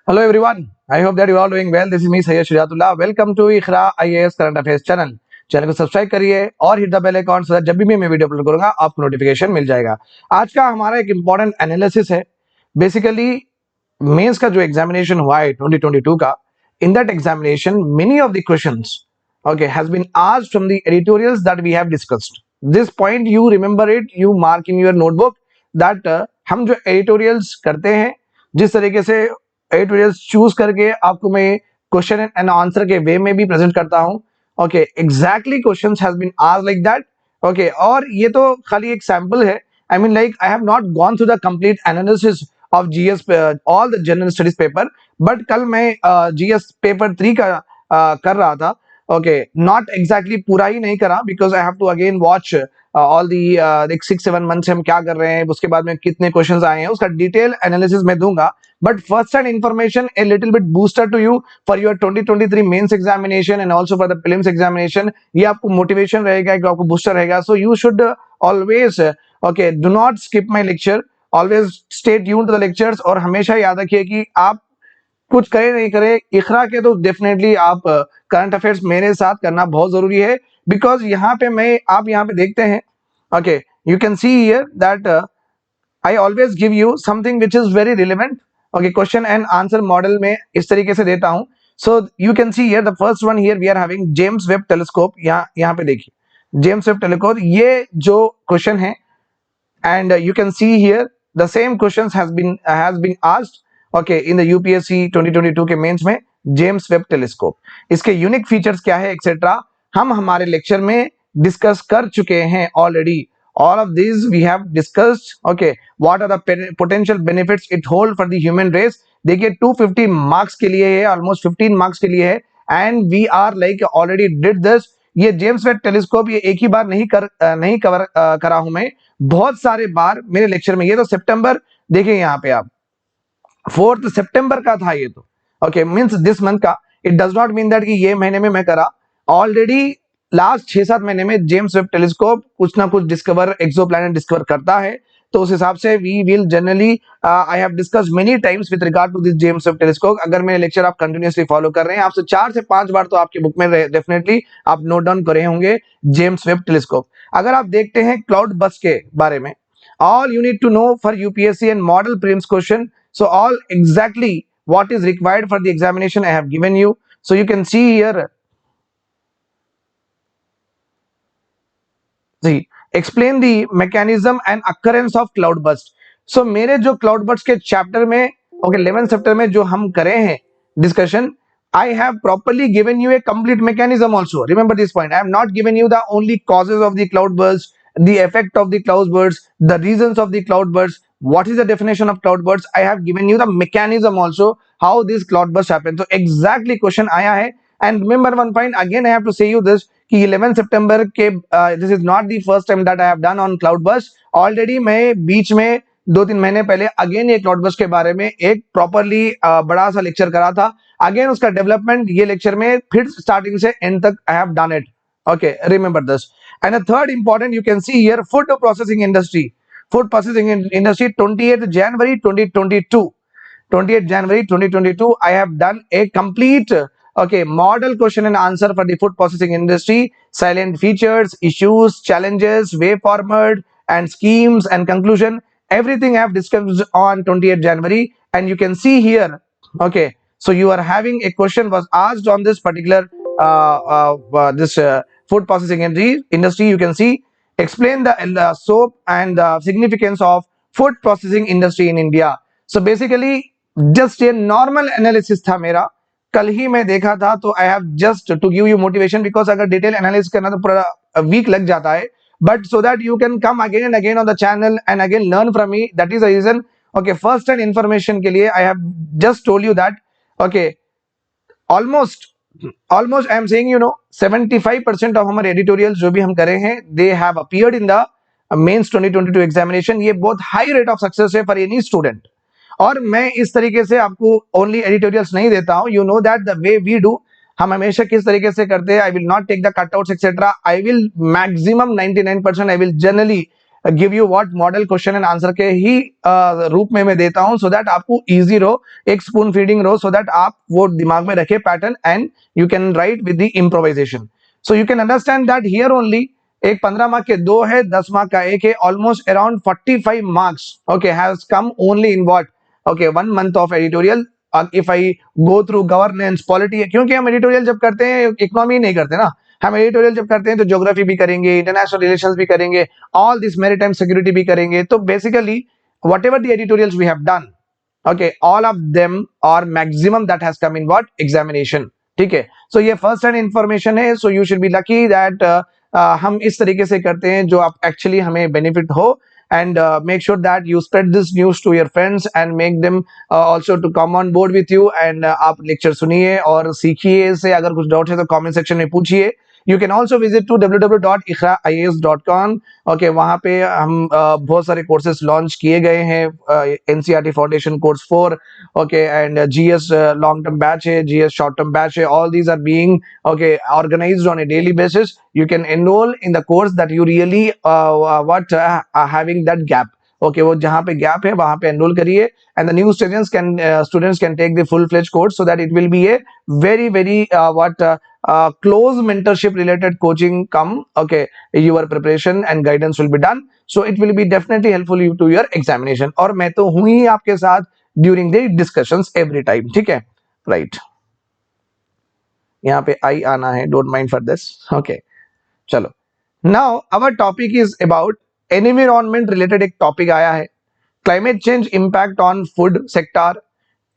Hello everyone. I hope that you are all doing well. This is me Sayyid Shujatullah. Welcome to Iqra IAS current affairs channel को subscribe करिए और hit the bell icon so that जब भी मैं video upload करूंगा आपको notification मिल जाएगा। आज का हमारा एक इंपॉर्टेंट एनालिसिस है। बेसिकली मेंस का जो एग्जामिनेशन हुआ है 2022 का, in that examination many of the questions has been asked from the editorials that we have discussed. This point you remember it, you mark in your notebook that हम जो editorials करते हैं, जिस तरीके से एडिटोरियल्स चूज करके आपको मैं क्वेश्चन एंड आंसर के वे में भी प्रेजेंट करता हूं। Okay, exactly questions has been asked like that. Okay, और ये तो खाली एक सैंपल है। I mean like I have not gone through the complete analysis of GS all the general studies paper, but कल मैं जीएस पेपर 3 का कर रहा था। ओके, नॉट एग्जैक्टली पूरा ही नहीं करा because I have to again watch all the 6-7 month से हम क्या कर रहे हैं, उसके बाद में कितने क्वेश्चंस आए हैं, उसका डिटेल एनालिसिस मैं दूंगा। But first hand information a little bit booster to you for your 2023 mains examination and also for the prelims examination. ये आपको motivation रहेगा, कि आपको booster रहेगा. So you should always do not skip my lecture. Always stay tuned to the lectures और हमेशा याद रखिए कि आप कुछ करे नहीं करे, इखरा के तो डेफिनेटली आप करंट अफेयर्स मेरे साथ करना बहुत जरूरी है। बिकॉज यहाँ पे आप यहाँ पे देखते हैं, okay, you can see here that I always give you something which is very relevant. Okay, question and answer model में इस तरीके से देता हूं। So you can see here the first one, here we are having James Webb telescope. यहाँ पे देखिए James Webb telescope, ये जो क्वेश्चन है, and you can see here the same questions has been asked in the UPSC 2022 के mains में, James Webb telescope. इसके unique features क्या है एक्सेट्रा हम हमारे लेक्चर में डिस्कस कर चुके हैं already. all of these we have discussed. What are the potential benefits it hold for the human race? देखिए 250 मार्क्स के लिए है, ऑलमोस्ट 15 मार्क्स के लिए है, and we are like already did this. ये जेम्स वेब टेलीस्कोप ये एक ही बार नहीं कवर करा हूं मैं, बहुत सारे बार मेरे लेक्चर में। ये तो सितंबर, देखिए यहाँ पे आप 4 सितंबर का था ये तो। मींस दिस मंथ का। It does not mean that कि ये महीने में मैं करा, ऑलरेडी लास्ट 6-7 महीने में जेम्स वेब टेलीस्कोप कुछ ना कुछ डिस्कवर, एक्सोप्लैनेट डिस्कवर करता है। तो उस हिसाब से we will generally I have discuss many times with regard to this James Webb telescope. अगर मेरे लेक्चर आप कंटिन्यूअसली फॉलो कर रहे हैं, आपसे 4 से 5 बार तो आपके बुक में डेफिनेटली आप नोट डाउन करे होंगे जेम्स वेब टेलीस्कोप। अगर आप देखते हैं क्लाउड बस्ट के बारे में, all you need to know for UPSC and model prelims question, so all exactly what is required for the examination I have given you. So you can see here, see, explain the mechanism and occurrence of cloud burst. So मेरे जो cloud burst के chapter में 11 chapter में जो हम करे हैं discussion, I have properly given you a complete mechanism also. Remember this point. I have not given you the only causes of the cloud burst, the effect of the cloud burst, the reasons of the cloud burst, what is the definition of cloud burst. I have given you the mechanism also, how this cloud burst happens. So exactly question आया है, and remember one point again I have to say you this कि 11 सितंबर के this is not the first time that I have done on cloud burst. Already मैं बीच में 2-3 महीने पहले again ये cloud burst के बारे में एक प्रॉपरली बड़ा सा लेक्चर करा था। अगेन उसका डेवलपमेंट ये लेक्चर में फिर स्टार्टिंग से एंड तक I have done it. Okay, remember this. And third important, you can see here food processing industry. Food processing industry 28 January 2022, 28 January 2022 I have done a complete model question and answer for the food processing industry, silent features, issues, challenges, way forward and schemes and conclusion. Everything I have discussed on 28 January, and you can see here. So you are having a question was asked on this particular this food processing industry. You can see, explain the soap and the significance of food processing industry in India. So basically just ये normal analysis था मेरा, कल ही मैं देखा था, तो I have just to give you motivation, because अगर डिटेल एनालिसिस करना तो पूरा वीक लग जाता है, but so that you can come again and again on the channel and again learn from me, that is the reason. First hand information के लिए I have just told you that almost I am saying 75% of हमारे editorial जो भी हम करे हैं, they have appeared in the mains 2022 examination. ये बहुत हाई रेट ऑफ सक्सेस है फॉर एनी स्टूडेंट। और मैं इस तरीके से आपको ओनली एडिटोरियल्स नहीं देता हूं, you know that the way we do, हम हमेशा किस तरीके से करते हैं। I will not take the cutouts etcetera, I will maximum 99% I will generally give you what model question and answer के ही रूप में मैं देता हूं, सो दैट आपको इजी रहो, एक स्पून फीडिंग रहो, सो दैट आप वो दिमाग में रखे pattern and you can write with the improvisation. So you can understand that here only एक 15 मार्क के दो है, 10 मार्क का एक है, almost around 45 marks okay has come only in what okay 1 month of editorial. If I go through governance polity, क्योंकि हम editorial जब करते हैं इकोनॉमी नहीं करते ना, हम एडिटोरियल जब करते हैं तो ज्योग्राफी भी करेंगे, इंटरनेशनल रिलेशंस भी करेंगे, ऑल दिस मैरीटाइम सिक्योरिटी भी करेंगे. तो basically whatever the editorials we have done okay all of them or maximum that has come in what examination. ठीक है, so ये first hand information है, so you should be lucky that हम इस तरीके से करते हैं जो आप actually हमें benefit हो, and make sure that you spread this news to your friends and make them also to come on board with you, and आप lecture सुनिए और सीखिए इससे. अगर कुछ डाउट है तो comment section में पूछिए. You can also visit to www.ikhraias.com. Okay, वहां पे हम बहुत सारे कोर्सेज लॉन्च किए गए हैं. NCERT foundation course 4 okay and GS long term batch है, जीएस शॉर्ट टर्म बैच है. All these are being okay organised on a daily basis. You can enroll in the course that you really having that gap. Okay वो जहां पे gap है वहां पे enrol करिए, and the new students can take the full fledge course, so that it will be a very very what close mentorship related coaching come okay your preparation and guidance will be done, so it will be definitely helpful you to your examination. और मैं तो हूं ही आपके साथ during the discussions every time. ठीक है, right, यहाँ पे आई आना है, don't mind for this. okay चलो, now our topic is about environment related. एक टॉपिक आया है, climate change impact on food sector,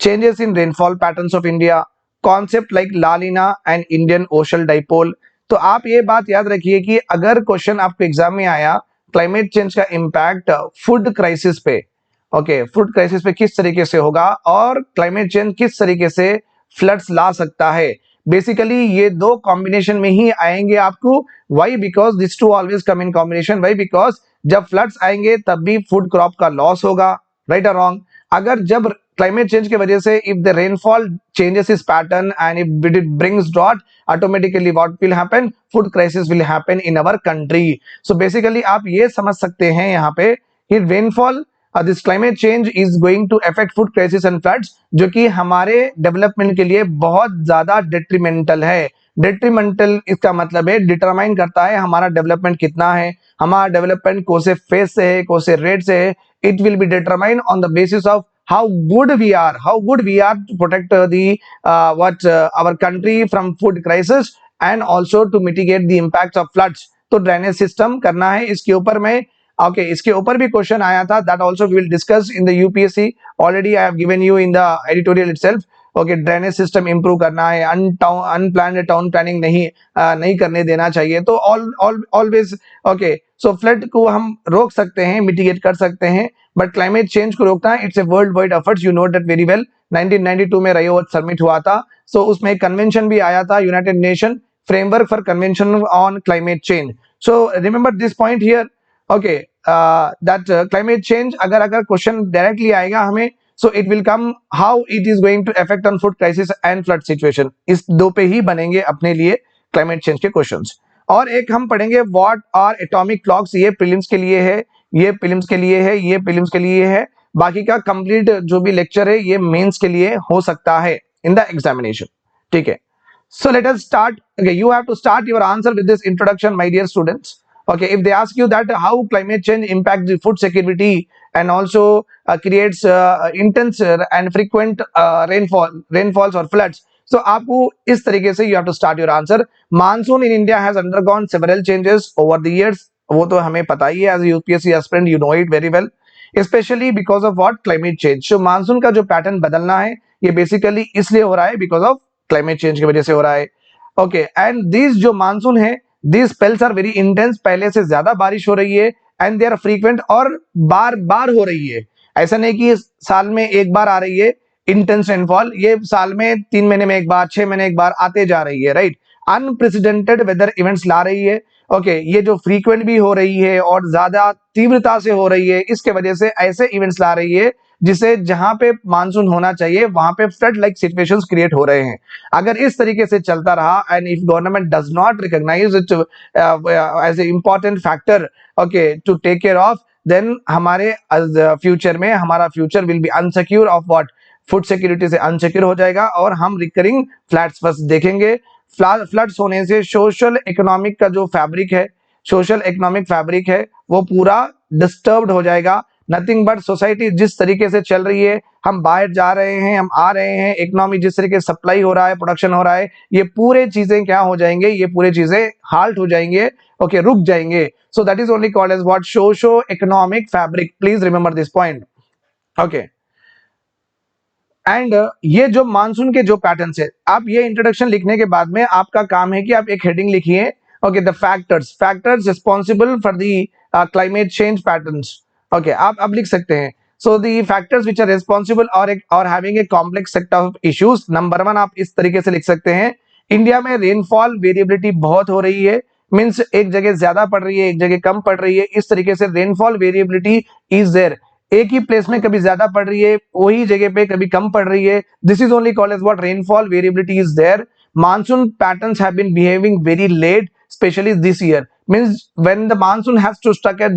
changes in rainfall patterns of India, concept like La Nina and Indian Ocean dipole. तो आप ये बात याद रखिए कि अगर क्वेश्चन आपको एग्जाम में आया क्लाइमेट चेंज का इंपैक्ट फूड क्राइसिस पे, ओके फूड क्राइसिस पे किस तरीके से होगा और क्लाइमेट चेंज किस तरीके से फ्लड्स ला सकता है, बेसिकली ये दो कॉम्बिनेशन में ही आएंगे आपको. Why? Because this two always come in combination. Why? Because जब फ्लड्स आएंगे तब भी फूड क्रॉप का लॉस होगा, राइट और रॉन्ग. अगर जब क्लाइमेट चेंज की वजह से if the rainfall changes its pattern and if it brings drought, automatically what will happen, food crisis will happen in our country. So basically आप ये समझ सकते हैं यहाँ पे कि rainfall this climate change is going to affect food crisis and floods, जो कि हमारे डेवलपमेंट के लिए बहुत ज्यादा डेट्रीमेंटल है. डेट्रीमेंटल इसका मतलब है डिटरमाइन करता है हमारा डेवलपमेंट कितना है, हमारा डेवलपमेंट कौन से फेज से है, कौन से रेट से है. It will be determine on the basis of how good we are to protect our country from food crisis and also to mitigate the impacts of floods. तो ड्रेनेज सिस्टम करना है इसके ऊपर में. ओके इसके ऊपर भी क्वेश्चन आया था, that also we will discuss in the UPSC. already I have given you in the editorial itself. Okay drainage system improve करना है, अनप्लान्ड टाउन प्लानिंग नहीं करने देना चाहिए. तो ऑलवेज ओके सो फ्लड को हम रोक सकते हैं, मिटिगेट कर सकते हैं, बट क्लाइमेट चेंज को रोकना है it's a world wide efforts. You know that very well. 1992 में रियो समिट हुआ था, सो उसमें एक कन्वेंशन भी आया था, United nation framework for convention on climate change. So remember this point here. Okay that climate change अगर क्वेश्चन डायरेक्टली आएगा हमें, so it will come how it is going to affect on food crisis and flood situation. इस दो पे ही बनेंगे अपने लिए climate change के क्वेश्चंस. और एक हम पढ़ेंगे व्हाट आर एटॉमिक क्लॉक्स. ये प्रीलिम्स के लिए है, ये प्रीलिम्स के लिए है, ये प्रीलिम्स के लिए है. बाकी का कंप्लीट जो भी लेक्चर है ये मेंस के लिए हो सकता है इन द एग्जामिनेशन. ठीक है, so let us start. Okay, you have to start your answer with this introduction, my dear students. Okay, if they ask you that how climate change impacts the food security and also creates intense and frequent rainfalls or floods, so आपको इस तरीके से you have to start your answer. Monsoon in India has undergone several changes over the years. वो तो हमें पता ही है, as a UPSC aspirant you know it very well, especially because of what climate change. So monsoon का जो pattern बदलना है ये बेसिकली इसलिए हो रहा है because of climate change की वजह से हो रहा है. ओके एंड दिस जो मानसून है, this spells are very intense, पहले से ज्यादा बारिश हो रही है, एंड दे आर फ्रीक्वेंट और बार बार हो रही है. ऐसा नहीं कि साल में एक बार आ रही है इंटेंस रेनफॉल, ये साल में 3 महीने में एक बार, 6 महीने एक बार आते जा रही है, राइट. अनप्रेसिडेंटेड वेदर इवेंट्स ला रही है. ओके ये जो फ्रीक्वेंट भी हो रही है और ज्यादा तीव्रता से हो रही है, इसके वजह से ऐसे इवेंट्स ला रही है जिसे जहां पे मानसून होना चाहिए वहां पे फ्लड लाइक सिचुएशंस क्रिएट हो रहे हैं। अगर इस तरीके से चलता रहा and if government does not recognise it as a important factor okay to take care of, then हमारे फ्यूचर में हमारा future will be unsecure of what, food security से अनसिक्योर हो जाएगा और हम रिकरिंग फ्लड्स फर्स्ट देखेंगे। फ्लड्स होने से सोशल इकोनॉमिक का जो फैब्रिक है, सोशल इकोनॉमिक फैब्रिक है वो पूरा डिस्टर्ब्ड हो जाएगा। नथिंग बट सोसाइटी जिस तरीके से चल रही है, हम बाहर जा रहे हैं, हम आ रहे हैं, इकोनॉमी जिस तरीके से सप्लाई हो रहा है, प्रोडक्शन हो रहा है, ये पूरे चीजें क्या हो जाएंगे, ये पूरे चीजें हाल्ट हो जाएंगे, ओके रुक जाएंगे। So that is only called as what, socio economic fabric. Please remember this point, okay. And ये जो मानसून के जो पैटर्न्स है, आप ये इंट्रोडक्शन लिखने के बाद में आपका काम है कि आप एक हेडिंग लिखिए, okay, the factors responsible for the climate change patterns, okay, आप अब लिख सकते हैं। So the factors which are responsible और having a complex set of issues. Number 1 आप इस तरीके से लिख सकते हैं, इंडिया में रेनफॉल वेरिएबिलिटी बहुत हो रही है, मींस एक जगह ज्यादा पड़ रही है, एक जगह कम पड़ रही है, इस तरीके से रेनफॉल वेरिएबिलिटी इज देयर। एक ही प्लेस में कभी ज्यादा पड़ रही है, वही जगह पे कभी कम पड़ रही है, this is only called as what, rainfall variability is there. Monsoon patterns have been behaving very late specially this year, means when the monsoon has to stuck at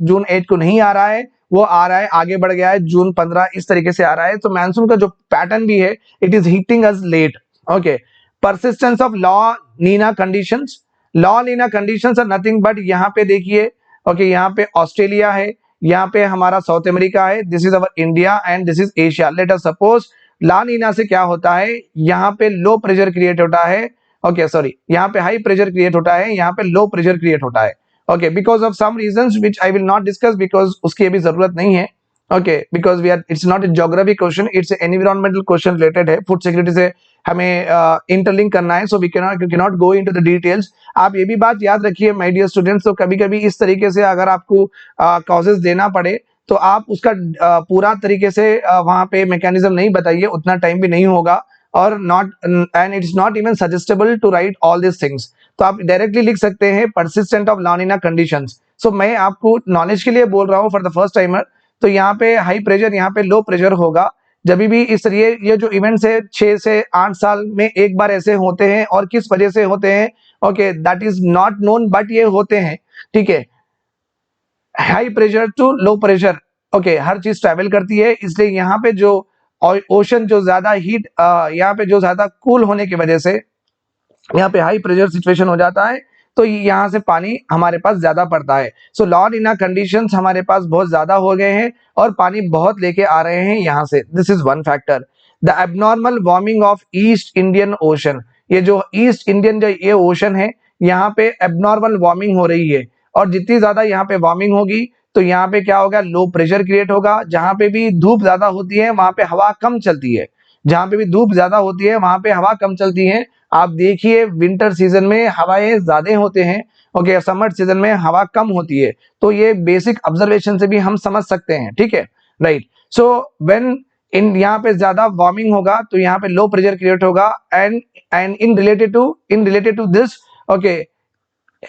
June 8 को नहीं आ रहा है, वो आ रहा है, आगे बढ़ गया है जून 15, इस तरीके से आ रहा है। तो मानसून का जो पैटर्न भी है, it is hitting us late, okay. Persistence of La Nina conditions, La Nina conditions are nothing but, यहाँ पे देखिए, ओके, यहाँ पे ऑस्ट्रेलिया है, यहाँ पे हमारा साउथ अमेरिका है, this is our India and this is Asia. Let us suppose La Nina से क्या होता है, यहाँ पे लो प्रेशर क्रिएट होता है, ओके सॉरी, यहाँ पे हाई प्रेशर क्रिएट होता है, यहाँ पे लो प्रेशर क्रिएट होता है, okay, because of some reasons which I will not discuss, because उसकी अभी जरूरत नहीं है, okay, because we are, it's not a geography question, it's environmental question related है, फूड सिक्योरिटी से हमें इंटरलिंक करना है, so we can not go into the details. आप ये भी बात याद रखिए माय डियर स्टूडेंट्स, तो कभी कभी इस तरीके से अगर आपको कॉजेज देना पड़े तो आप उसका पूरा तरीके से वहां पे मैकेनिज्म नहीं बताइए, उतना टाइम भी नहीं होगा, और not and it's not even suggestable to write all this things. तो आप डायरेक्टली लिख सकते हैं persistent of La Nina conditions. So मैं आपको नॉलेज के लिए बोल रहा हूँ फॉर द फर्स्ट टाइमर, तो यहाँ पे हाई प्रेशर, यहाँ पे लो प्रेशर होगा जब भी इस ये जो इवेंट्स है 6 से 8 साल में एक बार ऐसे होते हैं, और किस वजह से होते हैं, okay, that is not known, but ये होते हैं, ठीक है। High pressure to low pressure, okay, हर चीज ट्रैवल करती है, इसलिए यहाँ पे जो ओशन जो ज्यादा हीट, यहाँ पे जो ज्यादा कूल होने की वजह से यहाँ पे हाई प्रेशर सिचुएशन हो जाता है, तो यहाँ से पानी हमारे पास ज्यादा पड़ता है। सो लॉ नीना कंडीशंस हमारे पास बहुत ज्यादा हो गए हैं और पानी बहुत लेके आ रहे हैं यहाँ से, this is one factor. The abnormal warming of east Indian ocean, ये जो ईस्ट इंडियन जो ये ओशन है, यहाँ पे एबनॉर्मल वार्मिंग हो रही है, और जितनी ज्यादा यहाँ पे वार्मिंग होगी तो यहाँ पे क्या होगा, लो प्रेशर क्रिएट होगा। जहां पे भी धूप ज्यादा होती है वहां पे हवा कम चलती है, जहां पे भी धूप ज्यादा होती है वहां पे हवा कम चलती है। आप देखिए विंटर सीजन में हवाएं ज्यादा होते हैं, ओके, समर सीजन में हवा कम होती है, तो ये बेसिक ऑब्जर्वेशन से भी हम समझ सकते हैं, ठीक है, राइट। सो व्हेन इन यहाँ पे ज्यादा वार्मिंग होगा तो यहाँ पे लो प्रेशर क्रिएट होगा, and in related to this, okay,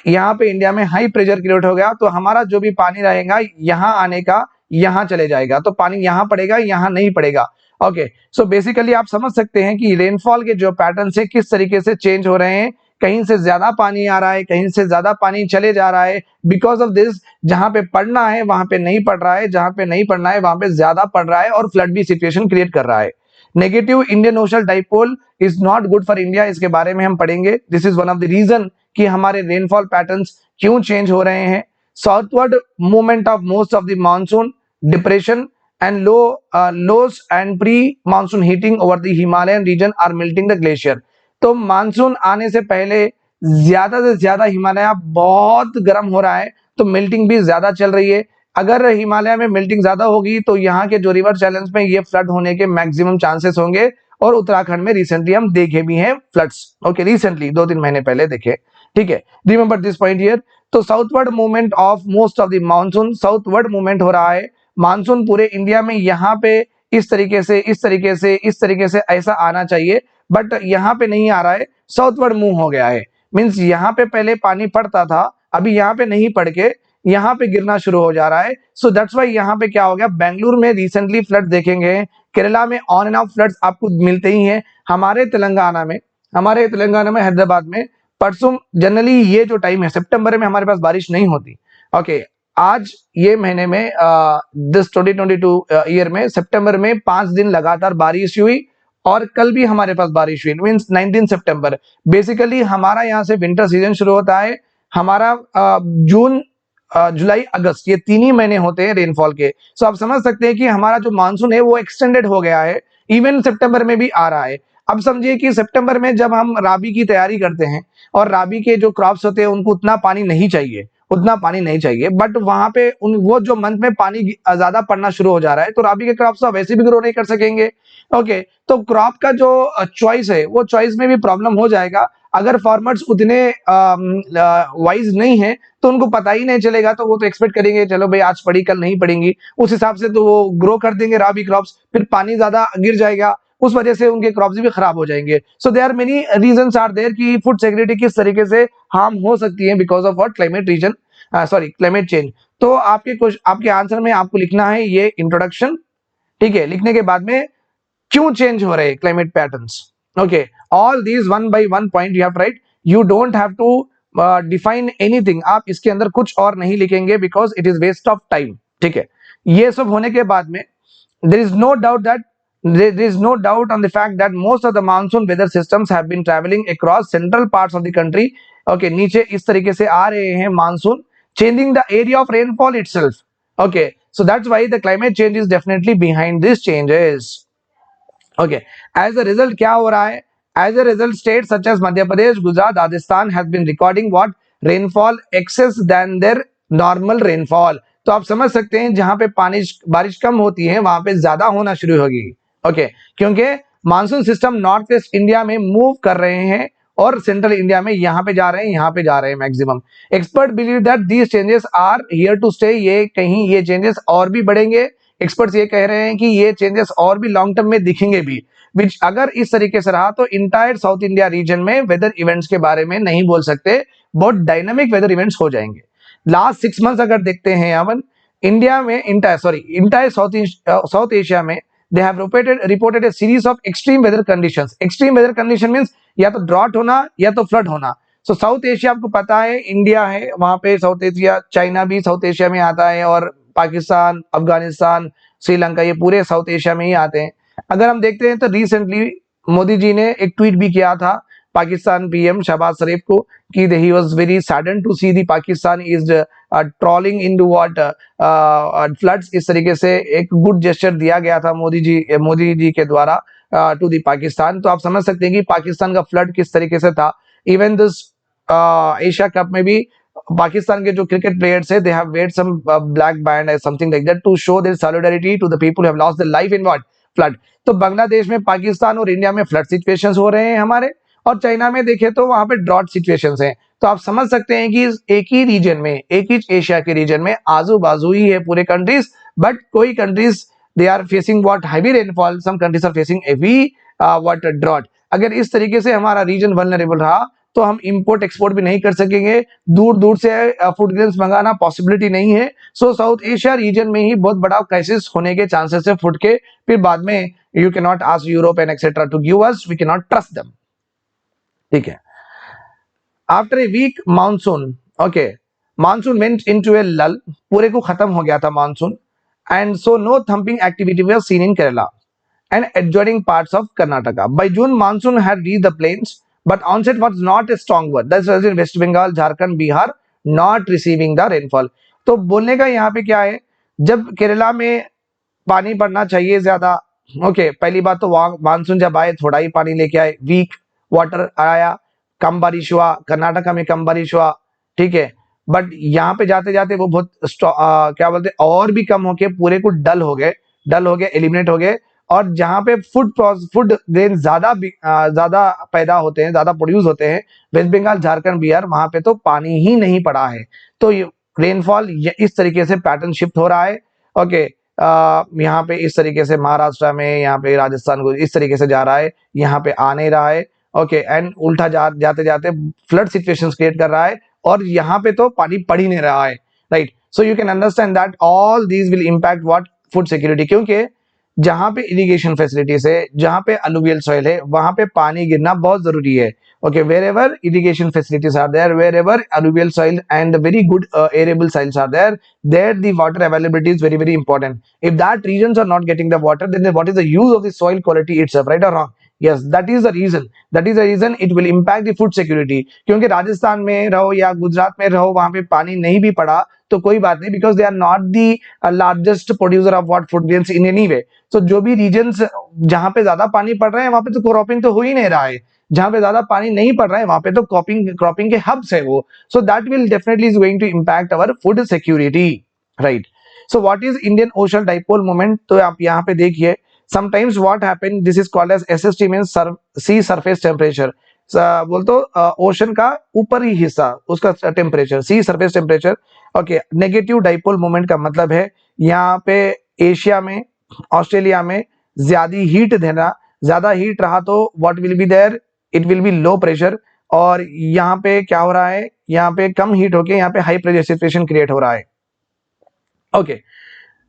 यहाँ पे इंडिया में हाई प्रेशर क्रिएट हो गया, तो हमारा जो भी पानी रहेगा यहाँ आने का यहाँ चले जाएगा, तो पानी यहाँ पड़ेगा, यहाँ नहीं पड़ेगा, ओके। सो बेसिकली आप समझ सकते हैं कि रेनफॉल के जो पैटर्न से किस तरीके से चेंज हो रहे हैं, कहीं से ज्यादा पानी आ रहा है, कहीं से ज्यादा पानी चले जा रहा है, बिकॉज ऑफ दिस जहां पे पड़ना है वहां पे नहीं पड़ रहा है, जहां पे नहीं पड़ना है वहां पे ज्यादा पड़ रहा है, और फ्लड भी सिचुएशन क्रिएट कर रहा है। Negative Indian Ocean dipole is not good for India, इसके बारे में हम पढ़ेंगे, this is one of the reason कि हमारे रेनफॉल पैटर्न्स क्यों चेंज हो रहे हैं। Southward movement of most of the monsoon, depression and lows and pre monsoon heating over the Himalayan region are melting the glacier. तो मानसून आने से पहले ज्यादा से ज्यादा हिमालय बहुत गर्म हो रहा है, तो मेल्टिंग भी ज्यादा चल रही है। अगर हिमालय में मेल्टिंग ज्यादा होगी तो यहाँ के जो रिवर चैनल्स में ये फ्लड होने के मैक्सिमम चांसेस होंगे, और उत्तराखंड में रिसेंटली हम देखे भी हैं फ्लड्स, ओके, रिसेंटली 2-3 महीने पहले देखे, ठीक है, रिमेंबर दिस पॉइंट हियर। तो southward movement of most of the monsoon, southward movement हो रहा है, मानसून पूरे इंडिया में यहाँ पे इस तरीके से ऐसा आना चाहिए, बट यहाँ पे नहीं आ रहा है, साउथवर्ड मूव हो गया है, मींस यहाँ पे पहले पानी पड़ता था, अभी यहाँ पे नहीं पड़ के यहाँ पे गिरना शुरू हो जा रहा है। सो दैट्स वाई यहाँ पे क्या हो गया, बेंगलुरु में रिसेंटली फ्लड देखेंगे, केरला में ऑन एंड ऑफ फ्लड्स आपको मिलते ही हैं। हमारे तेलंगाना में हैदराबाद में परसों जनरली ये जो टाइम है सितंबर में हमारे पास बारिश नहीं होती। ओके, आज ये महीने में दिस 2022 ईयर में सितंबर में 5 दिन लगातार बारिश हुई और कल भी हमारे पास बारिश हुई, मींस 19 सितंबर। बेसिकली हमारा यहाँ से विंटर सीजन शुरू होता है, हमारा जून जुलाई अगस्त ये 3 ही महीने होते हैं रेनफॉल के। सो आप समझ सकते हैं कि हमारा जो मानसून है वो एक्सटेंडेड हो गया है, इवन सितंबर में भी आ रहा है। अब समझिए कि सितंबर में जब हम राबी की तैयारी करते हैं और राबी के जो क्रॉप्स होते हैं उनको उतना पानी नहीं चाहिए, बट वहां पे वो जो मंथ में पानी ज्यादा पड़ना शुरू हो जा रहा है तो राबी के क्रॉप्स तो वैसे भी ग्रो नहीं कर सकेंगे। ओके, तो क्रॉप का जो चॉइस है वो चॉइस में भी प्रॉब्लम हो जाएगा। अगर फार्मर्स उतने वाइज नहीं है तो उनको पता ही नहीं चलेगा, तो वो तो एक्सपेक्ट करेंगे चलो भाई आज पड़ी कल नहीं पड़ेंगी, उस हिसाब से तो वो ग्रो कर देंगे राबी क्रॉप्स, फिर पानी ज्यादा गिर जाएगा, उस वजह से उनके क्रॉप्स भी खराब हो जाएंगे। So there many reasons are there कि फूड सिक्योरिटी किस तरीके से हार्म हो सकती है because of what, climate change. तो आपके आंसर में आपको लिखना है ये इंट्रोडक्शन, ठीक है। लिखने के बाद में क्यों चेंज हो रहे हैं climate patterns. Okay, all these one by one point you have to write, you don't have to define anything, आप इसके अंदर कुछ और नहीं लिखेंगे because it is waste of time, ठीक है। ये सब होने के बाद में there is no doubt that there is no doubt on the fact that most of the monsoon weather systems have been traveling across central parts of the country. Okay, नीचे इस तरीके से आ रहे हैं monsoon, changing the area of rainfall itself. Okay, so that's why the climate change is definitely behind these changes. Okay, as a result क्या हो रहा है, as a result states such as Madhya Pradesh, Gujarat, Rajasthan has been recording what, rainfall excess than their normal rainfall. तो आप समझ सकते हैं जहां पे बारिश कम होती है वहां पे ज्यादा होना शुरू होगी। ओके, क्योंकि monsoon system north west India में मूव कर रहे हैं और सेंट्रल इंडिया में यहाँ पे जा रहे हैं maximum. Expert believe that these changes are here to stay, ये चेंजेस और भी बढ़ेंगे। एक्सपर्ट्स ये कह रहे हैं कि ये चेंजेस और भी लॉन्ग टर्म में दिखेंगे भी, विच अगर इस तरीके से रहा तो इंटायर साउथ इंडिया रीजन में वेदर इवेंट्स के बारे में नहीं बोल सकते, बहुत डायनामिक वेदर इवेंट्स हो जाएंगे। लास्ट 6 मंथ्स अगर देखते हैं अपन इंडिया में, इंटायर साउथ एशिया में they have reported a series of extreme weather conditions. Extreme weather condition means या तो ड्रॉट होना या तो फ्लड होना। सो साउथ एशिया आपको पता है, इंडिया है वहां पे साउथ एशिया, चाइना भी साउथ एशिया में आता है और पाकिस्तान, अफगानिस्तान, श्रीलंका ये पूरे साउथ एशिया में ही आते हैं। अगर हम देखते हैं तो रिसेंटली मोदी जी ने एक ट्वीट भी किया था पाकिस्तान पीएम शहबाज शरीफ को कि he was very sadden to see the Pakistan is trolling into what floods. इस तरीके से एक गुड जेस्चर दिया गया था मोदी जी के द्वारा टू दी पाकिस्तान। तो आप समझ सकते हैं कि पाकिस्तान का फ्लड किस तरीके से था। इवन दिस एशिया कप में भी पाकिस्तान के जो क्रिकेट प्लेयर्स है, they have weared some black band और something like that to show their solidarity to the people who have lost their life in what, flood. तो बांग्लादेश में, पाकिस्तान और इंडिया में फ्लड सिचुएशंस हो रहे हैं हमारे, और चाइना में देखें तो वहां पे ड्रॉट सिचुएशंस हैं। तो आप समझ सकते हैं कि एक ही रीजन में, एक ही एशिया के रीजन में आजू बाजू ही है पूरे कंट्रीज, बट कोई countries they are facing what heavy rainfall, some countries are facing heavy what drought. अगर इस तरीके से हमारा रीजन वल्नरेबल रहा तो हम इंपोर्ट एक्सपोर्ट भी नहीं कर सकेंगे, दूर दूर से फूड ग्रेन्स मंगाना पॉसिबिलिटी नहीं है। सो साउथ एशिया रीजन में ही बहुत बड़ा क्राइसिस होने के चांसेस है फूड के। फिर बाद में you can not ask Europe and etcetera to give us, we can not trust them, ठीक है। After a week monsoon, okay, monsoon went into a lull, पूरे को खत्म हो गया था monsoon, and so no thumping activity was seen in Kerala and adjoining parts of Karnataka. By June, monsoon had reached the plains, but onset was not a strong word. That's why in West Bengal, Jharkhand, Bihar not receiving the rainfall. तो बोलने का यहाँ पे क्या है, जब केरला में पानी पड़ना चाहिए ज्यादा, ओके, पहली बात तो वहां मानसून जब आए थोड़ा ही पानी लेके आए, वीक वाटर आया, कम बारिश हुआ, कर्नाटका में कम बारिश हुआ, ठीक है। बट यहाँ पे जाते जाते वो बहुत क्या बोलते और भी कम होके पूरे को डल हो गए, एलिमिनेट हो गए। और जहां पे फूड ग्रेन ज्यादा पैदा होते हैं, ज्यादा प्रोड्यूस होते हैं, वेस्ट बंगाल, झारखंड, बिहार, वहां पे तो पानी ही नहीं पड़ा है। तो रेनफॉल इस तरीके से पैटर्न शिफ्ट हो रहा है। ओके, यहाँ पे इस तरीके से महाराष्ट्र में, यहाँ पे राजस्थान को इस तरीके से जा रहा है, यहाँ पे आ नहीं रहा है। ओके, एंड उल्टा जाते जाते फ्लड सिचुएशंस क्रिएट कर रहा है, और यहाँ पे तो पानी पड़ ही नहीं रहा है, right. So you can understand that all these will impact what? Food security. क्योंकि जहां पे इरिगेशन फैसिलिटीज है, जहां पे अलुवियल सॉइल है, वहां पे पानी गिरना बहुत जरूरी है. Okay, wherever irrigation facilities are there, wherever alluvial soil and very good arable soils are there, there the water availability is very important. If that regions are not getting the water, then what is the use of the soil quality itself, right or wrong? Yes, that is the reason. That is the reason it will impact the food security. क्योंकि राजस्थान में रहो या गुजरात में रहो, वहां पे पानी नहीं भी पड़ा तो कोई बात नहीं, because they are not the largest producer of what food grains in any way. So जो भी regions जहां पे ज्यादा पानी पड़ रहा है वहां पे तो क्रॉपिंग तो हो ही नहीं रहा है, जहां पे ज्यादा पानी नहीं पड़ रहा है वहां पे तो क्रॉपिंग के हब्स है वो. So that will definitely is going to impact our food security, right. So what is Indian Ocean dipole moment? तो आप यहाँ पे देखिए, sometimes what happen, this is called as SST, means sea surface temperature. बोल तो ocean का ऊपरी हिस्सा उसका temperature, sea surface temperature. Okay, negative dipole moment का मतलब है यहाँ पे एशिया में, ऑस्ट्रेलिया में ज्यादा हीट देना, ज्यादा हीट रहा तो what will be there, it will be low pressure. और यहाँ पे क्या हो रहा है, यहाँ पे कम हीट होके यहाँ पे हाई प्रेशर सिचुएशन क्रिएट हो रहा है. ओके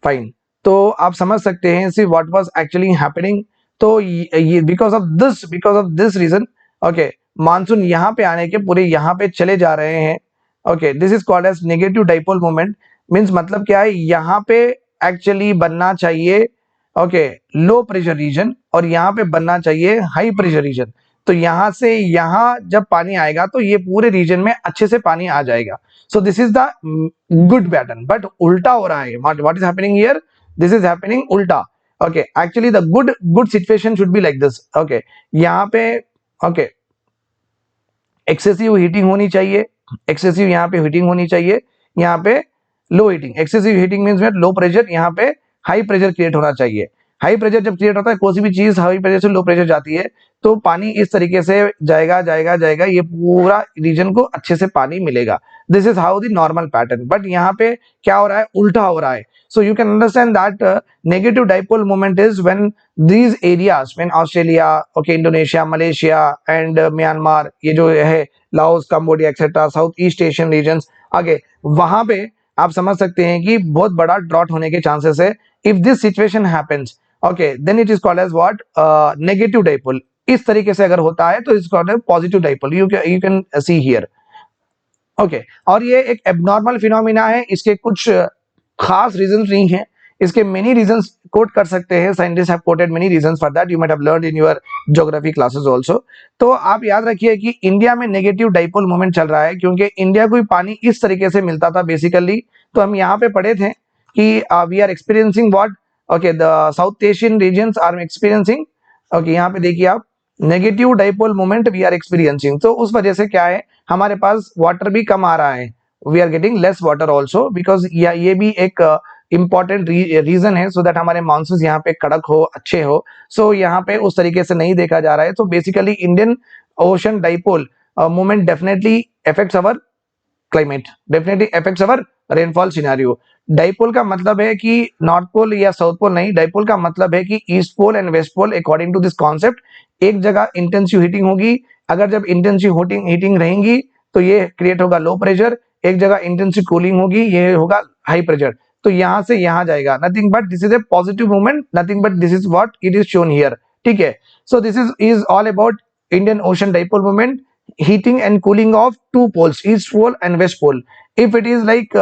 फाइन, तो आप समझ सकते हैं see what was actually happening. तो ये because of this region, okay, monsoon यहाँ पे आने के पूरे यहाँ पे चले जा रहे हैं. Okay, this is called as negative dipole moment. Means मतलब क्या है, यहाँ पे एक्चुअली बनना चाहिए ओके लो प्रेशर रीजन और यहाँ पे बनना चाहिए हाई प्रेशर रीजन. तो यहां से यहां जब पानी आएगा तो ये पूरे रीजन में अच्छे से पानी आ जाएगा. So this is the good pattern, but उल्टा हो रहा है. What is happening here, this is happening उल्टा. Okay, actually the good situation should be like this. Okay, यहाँ पे ओके एक्सेसिव हीटिंग होनी चाहिए, एक्सेसिव यहाँ पे हीटिंग होनी चाहिए, यहाँ पे low heating. Excessive heating means low pressure, यहाँ पे हाई प्रेशर क्रिएट होना चाहिए. हाई प्रेशर जब क्रिएट होता है, कोई भी चीज हाई प्रेशर से लो प्रेशर जाती है तो पानी इस तरीके से जाएगा जाएगा जाएगा, ये पूरा रीजन को अच्छे से पानी मिलेगा. This is how the normal pattern. But यहाँ पे क्या हो रहा है, उल्टा हो रहा है. सो you can understand that negative dipole moment is when these areas, when Australia, okay, Indonesia, Malaysia and Myanmar, ये जो है Laos, Cambodia etcetera, south east Asian regions, आगे वहां पे आप समझ सकते हैं कि बहुत बड़ा ड्रॉट होने के चांसेस है. If this situation happens, okay, then it is called as what, negative dipole. इस तरीके से अगर होता है तो it's called as positive dipole. You can see here. Okay, और ये एक एबनॉर्मल फिनोमिना है, इसके कुछ खास रीजंस नहीं है, इसके मेनी रीजंस कोट कर सकते हैं. Scientist have coated many reasons for that, you might have learned in your geography classes also. तो आप याद रखिए कि इंडिया में नेगेटिव डाइपोल मोमेंट चल रहा है क्योंकि इंडिया को पानी इस तरीके से मिलता था बेसिकली. तो हम यहाँ पे पढ़े थे कि we are experiencing what, okay, the south Asian regions are experiencing, okay, यहाँ पे देखिए आप, negative dipole moment we are experiencing. तो उस वजह से क्या है, हमारे पास वाटर भी कम आ रहा है, we are getting less water also, because ये भी एक इंपॉर्टेंट रीजन है सो दैट हमारे मानसून यहाँ पे कड़क हो, अच्छे हो. सो यहाँ पे उस तरीके से नहीं देखा जा रहा है. तो basically Indian Ocean dipole moment definitely affects our climate, definitely affects our rainfall scenario. Dipole का मतलब है कि नॉर्थ पोल या साउथ पोल नहीं, डाइपोल का मतलब है कि east pole and west pole according to this concept. एक जगह इंटेंसिव हीटिंग होगी, अगर जब इंटेंसिव हीटिंग रहेंगी तो ये क्रिएट होगा लो प्रेशर. एक जगह इंटेंसिव कूलिंग होगी, ये होगा हाई प्रेशर. तो यहां से यहां जाएगा, nothing but this is a positive movement, nothing but this is what it is shown here. ठीक है, सो this is all about Indian Ocean dipole movement, heating and cooling of two poles, east pole and west pole. If it is like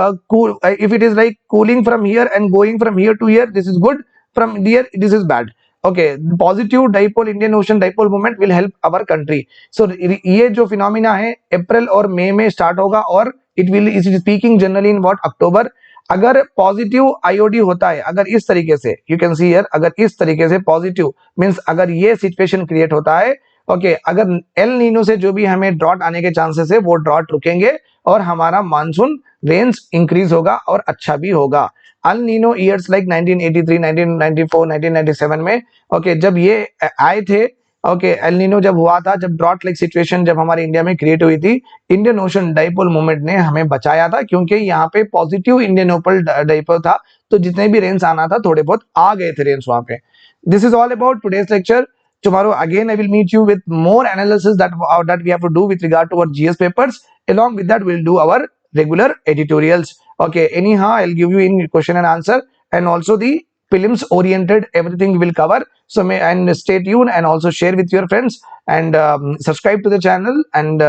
if it is like cooling from here and going from here to here, this is good. From here, this is bad. Okay, positive dipole, Indian ocean dipole moment will help our country. So ये जो phenomena है अप्रैल और मई में start होगा और it is peaking generally in what, अक्टूबर. अगर positive IOD होता है, अगर इस तरीके से, यू कैन सी हियर, अगर इस तरीके से पॉजिटिव मींस अगर ये सिचुएशन क्रिएट होता है, ओके, अगर एल नीनो से जो भी हमें ड्रॉट आने के चांसेस है वो ड्रॉट रुकेंगे और हमारा मानसून रेंज इंक्रीज होगा और अच्छा भी होगा. अल नीनो ईयर्स लाइक 1983, 1994, 1997 में, ओके, जब ये आए थे, ओके, एल नीनो जब हुआ था, जब ड्रॉट लाइक सिचुएशन जब हमारे इंडिया में क्रिएट हुई थी, इंडियन ओशन डाइपोल मूवमेंट ने हमें बचाया था क्योंकि यहाँ पे पॉजिटिव इंडियन ओपल डाइपोल था. तो जितने भी रेंज आना था थोड़े बहुत आ गए थे रेंज वहां पे. This is all about today's lecture. Tomorrow again I will meet you with more analysis that we have to do with regard to our GS papers. Along with that, we'll do our regular editorials. Okay, anyhow, I'll give you in question and answer, and also the films oriented everything we will cover. So may and stay tuned and also share with your friends and subscribe to the channel. And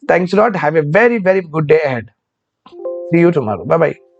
thanks a lot. Have a very good day ahead. See you tomorrow. Bye bye.